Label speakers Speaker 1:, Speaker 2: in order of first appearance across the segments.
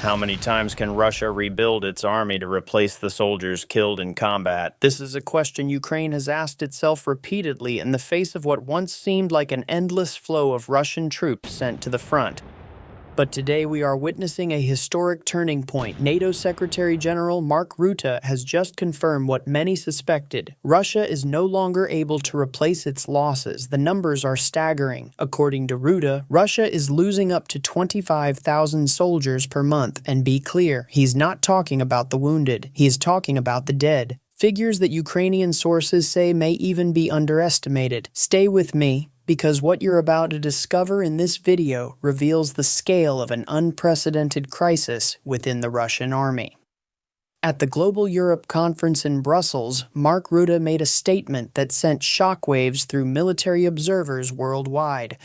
Speaker 1: How many times can Russia rebuild its army to replace the soldiers killed in combat? This is a question Ukraine has asked itself repeatedly in the face of what once seemed like an endless flow of Russian troops sent to the front. But today we are witnessing a historic turning point. NATO Secretary General Mark Rutte has just confirmed what many suspected. Russia is no longer able to replace its losses. The numbers are staggering. According to Rutte, Russia is losing up to 25,000 soldiers per month. And be clear, he's not talking about the wounded. He is talking about the dead. Figures that Ukrainian sources say may even be underestimated. Stay with me, because what you're about to discover in this video reveals the scale of an unprecedented crisis within the Russian army. At the Global Europe Conference in Brussels, Mark Rutte made a statement that sent shockwaves through military observers worldwide.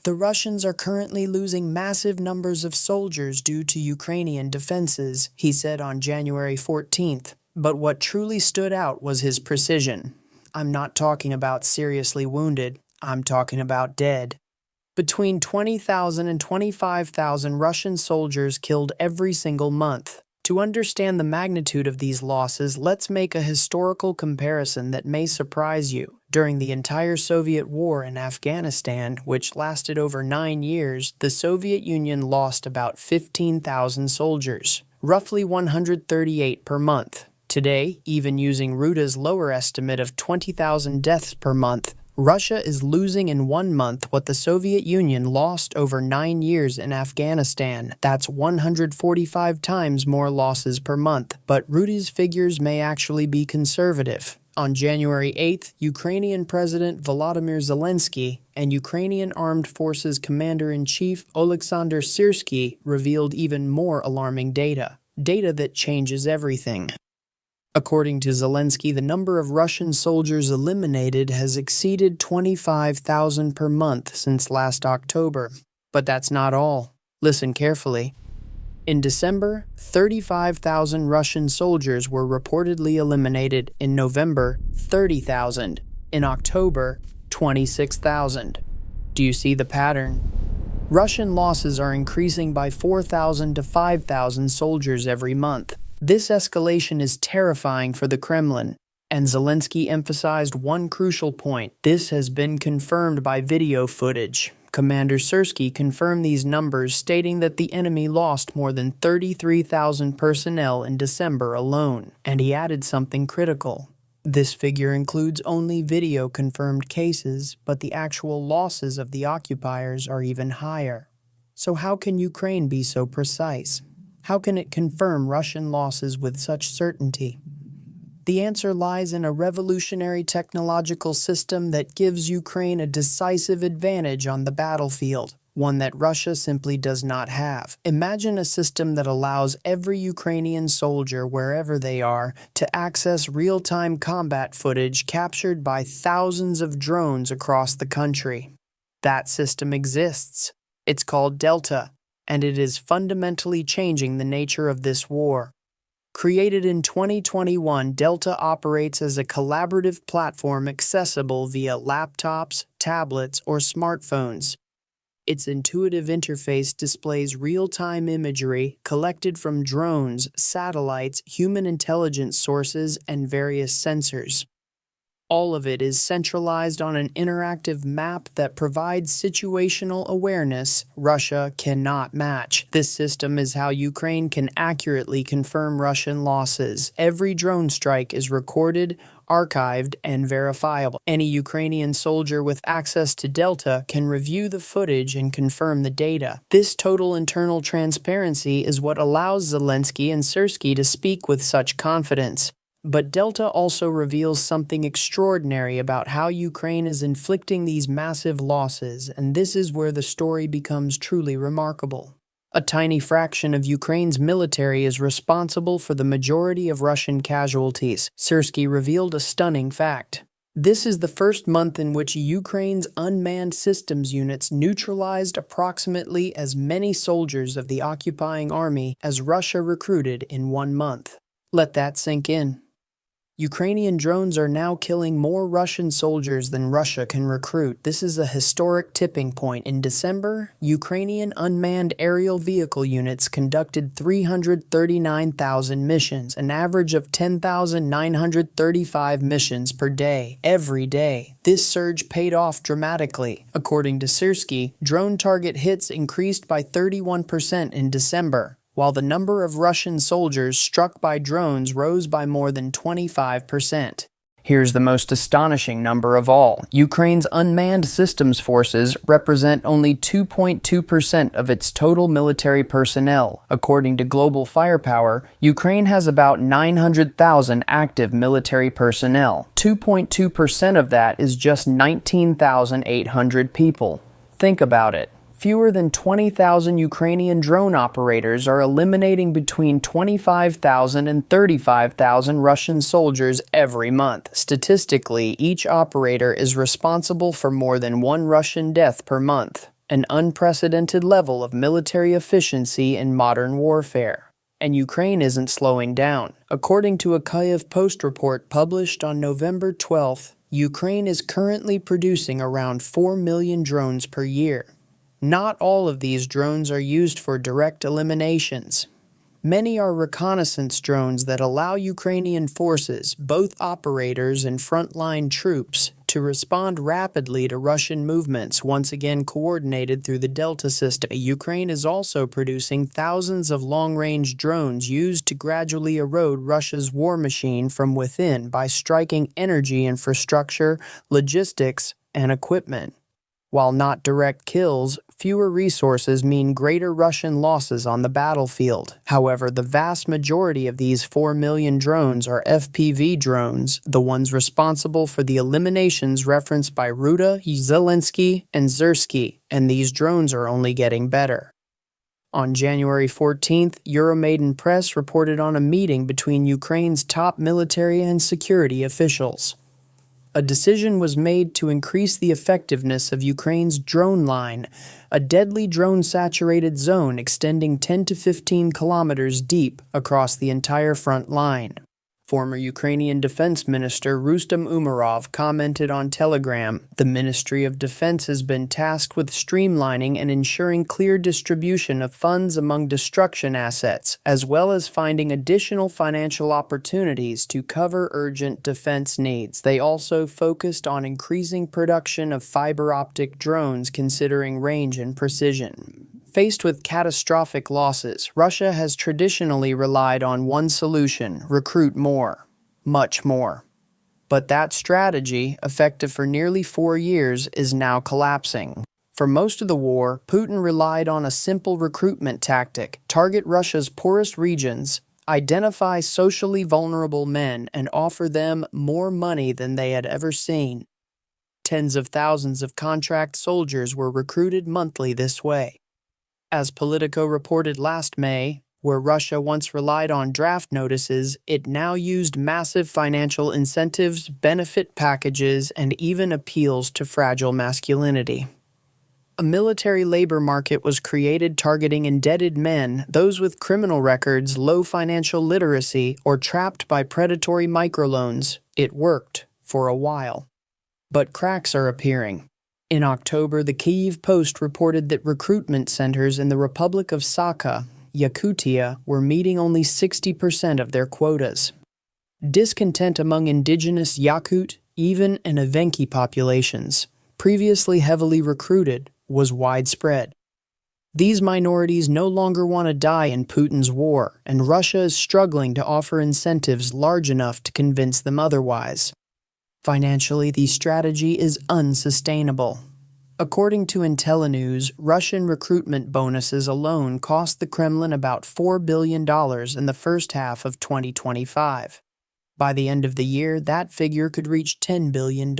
Speaker 1: The Russians are currently losing massive numbers of soldiers due to Ukrainian defenses, he said on January 14th. But what truly stood out was his precision. I'm not talking about seriously wounded. I'm talking about dead. Between 20,000 and 25,000 Russian soldiers killed every single month. To understand the magnitude of these losses, let's make a historical comparison that may surprise you. During the entire Soviet war in Afghanistan, which lasted over 9 years, the Soviet Union lost about 15,000 soldiers, roughly 138 per month. Today, even using Rutte's lower estimate of 20,000 deaths per month, Russia is losing in 1 month what the Soviet Union lost over 9 years in Afghanistan. That's 145 times more losses per month. But Rutte's figures may actually be conservative. On January 8th, Ukrainian President Volodymyr Zelensky and Ukrainian Armed Forces Commander-in-Chief Oleksandr Syrsky revealed even more alarming data. Data that changes everything. According to Zelensky, the number of Russian soldiers eliminated has exceeded 25,000 per month since last October. But that's not all. Listen carefully. In December, 35,000 Russian soldiers were reportedly eliminated. In November, 30,000. In October, 26,000. Do you see the pattern? Russian losses are increasing by 4,000 to 5,000 soldiers every month. This escalation is terrifying for the Kremlin, and Zelensky emphasized one crucial point. This has been confirmed by video footage. Commander Syrsky confirmed these numbers, stating that the enemy lost more than 33,000 personnel in December alone, and he added something critical. This figure includes only video-confirmed cases, but the actual losses of the occupiers are even higher. So how can Ukraine be so precise? How can it confirm Russian losses with such certainty? The answer lies in a revolutionary technological system that gives Ukraine a decisive advantage on the battlefield, one that Russia simply does not have. Imagine a system that allows every Ukrainian soldier, wherever they are, to access real-time combat footage captured by thousands of drones across the country. That system exists. It's called Delta, and it is fundamentally changing the nature of this war. Created in 2021, Delta operates as a collaborative platform accessible via laptops, tablets, or smartphones. Its intuitive interface displays real-time imagery collected from drones, satellites, human intelligence sources, and various sensors. All of it is centralized on an interactive map that provides situational awareness Russia cannot match. This system is how Ukraine can accurately confirm Russian losses. Every drone strike is recorded, archived, and verifiable. Any Ukrainian soldier with access to Delta can review the footage and confirm the data. This total internal transparency is what allows Zelensky and Syrsky to speak with such confidence. But Delta also reveals something extraordinary about how Ukraine is inflicting these massive losses, and this is where the story becomes truly remarkable. A tiny fraction of Ukraine's military is responsible for the majority of Russian casualties. Syrsky revealed a stunning fact. This is the first month in which Ukraine's unmanned systems units neutralized approximately as many soldiers of the occupying army as Russia recruited in 1 month. Let that sink in. Ukrainian drones are now killing more Russian soldiers than Russia can recruit. This is a historic tipping point. In December, Ukrainian unmanned aerial vehicle units conducted 339,000 missions, an average of 10,935 missions per day, every day. This surge paid off dramatically. According to Syrskyi, drone target hits increased by 31% in December, while the number of Russian soldiers struck by drones rose by more than 25%. Here's the most astonishing number of all. Ukraine's unmanned systems forces represent only 2.2% of its total military personnel. According to Global Firepower, Ukraine has about 900,000 active military personnel. 2.2% of that is just 19,800 people. Think about it. Fewer than 20,000 Ukrainian drone operators are eliminating between 25,000 and 35,000 Russian soldiers every month. Statistically, each operator is responsible for more than one Russian death per month, an unprecedented level of military efficiency in modern warfare. And Ukraine isn't slowing down. According to a Kyiv Post report published on November 12th, Ukraine is currently producing around 4 million drones per year. Not all of these drones are used for direct eliminations. Many are reconnaissance drones that allow Ukrainian forces, both operators and frontline troops, to respond rapidly to Russian movements, once again coordinated through the Delta system. Ukraine is also producing thousands of long-range drones used to gradually erode Russia's war machine from within by striking energy infrastructure, logistics, and equipment. While not direct kills, fewer resources mean greater Russian losses on the battlefield. However, the vast majority of these 4 million drones are FPV drones, the ones responsible for the eliminations referenced by Rutte, Zelensky, and Syrskyi, and these drones are only getting better. On January 14th, Euromaidan Press reported on a meeting between Ukraine's top military and security officials. A decision was made to increase the effectiveness of Ukraine's drone line, a deadly drone-saturated zone extending 10 to 15 kilometers deep across the entire front line. Former Ukrainian Defense Minister Rustem Umerov commented on Telegram, "The Ministry of Defense has been tasked with streamlining and ensuring clear distribution of funds among destruction assets, as well as finding additional financial opportunities to cover urgent defense needs." They also focused on increasing production of fiber optic drones considering range and precision. Faced with catastrophic losses, Russia has traditionally relied on one solution: recruit more, much more. But that strategy, effective for nearly 4 years, is now collapsing. For most of the war, Putin relied on a simple recruitment tactic: target Russia's poorest regions, identify socially vulnerable men, and offer them more money than they had ever seen. Tens of thousands of contract soldiers were recruited monthly this way. As Politico reported last May, where Russia once relied on draft notices, it now used massive financial incentives, benefit packages, and even appeals to fragile masculinity. A military labor market was created targeting indebted men, those with criminal records, low financial literacy, or trapped by predatory microloans. It worked for a while. But cracks are appearing. In October, the Kyiv Post reported that recruitment centers in the Republic of Sakha, Yakutia, were meeting only 60% of their quotas. Discontent among indigenous Yakut, even and Evenki populations, previously heavily recruited, was widespread. These minorities no longer want to die in Putin's war, and Russia is struggling to offer incentives large enough to convince them otherwise. Financially, the strategy is unsustainable. According to IntelliNews, Russian recruitment bonuses alone cost the Kremlin about $4 billion in the first half of 2025. By the end of the year, that figure could reach $10 billion,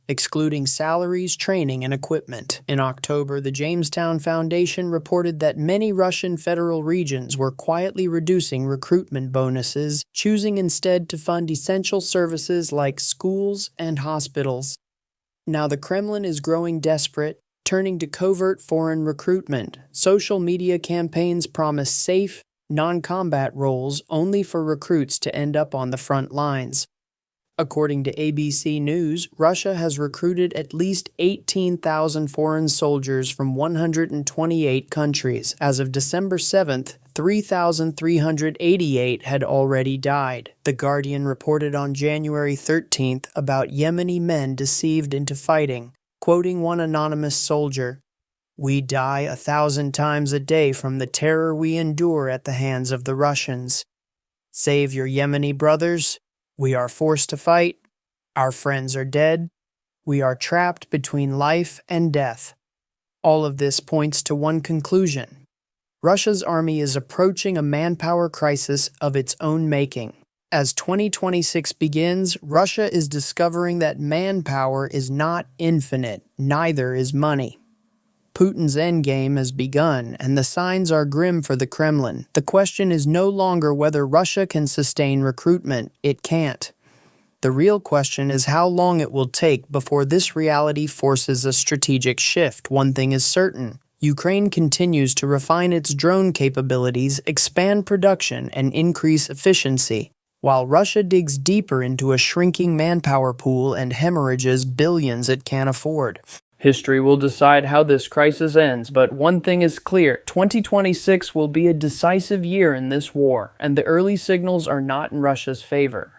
Speaker 1: excluding salaries, training, and equipment. In October, the Jamestown Foundation reported that many Russian federal regions were quietly reducing recruitment bonuses, choosing instead to fund essential services like schools and hospitals. Now the Kremlin is growing desperate, turning to covert foreign recruitment. Social media campaigns promise safe, non-combat roles only for recruits to end up on the front lines. According to ABC News, Russia has recruited at least 18,000 foreign soldiers from 128 countries. As of December 7th, 3,388 had already died. The Guardian reported on January 13th about Yemeni men deceived into fighting, quoting one anonymous soldier, "We die 1,000 times a day from the terror we endure at the hands of the Russians. Save your Yemeni brothers. We are forced to fight. Our friends are dead. We are trapped between life and death." All of this points to one conclusion. Russia's army is approaching a manpower crisis of its own making. As 2026 begins, Russia is discovering that manpower is not infinite, neither is money. Putin's endgame has begun, and the signs are grim for the Kremlin. The question is no longer whether Russia can sustain recruitment. It can't. The real question is how long it will take before this reality forces a strategic shift. One thing is certain. Ukraine continues to refine its drone capabilities, expand production, and increase efficiency, while Russia digs deeper into a shrinking manpower pool and hemorrhages billions it can't afford. History will decide how this crisis ends, but one thing is clear: 2026 will be a decisive year in this war, and the early signals are not in Russia's favor.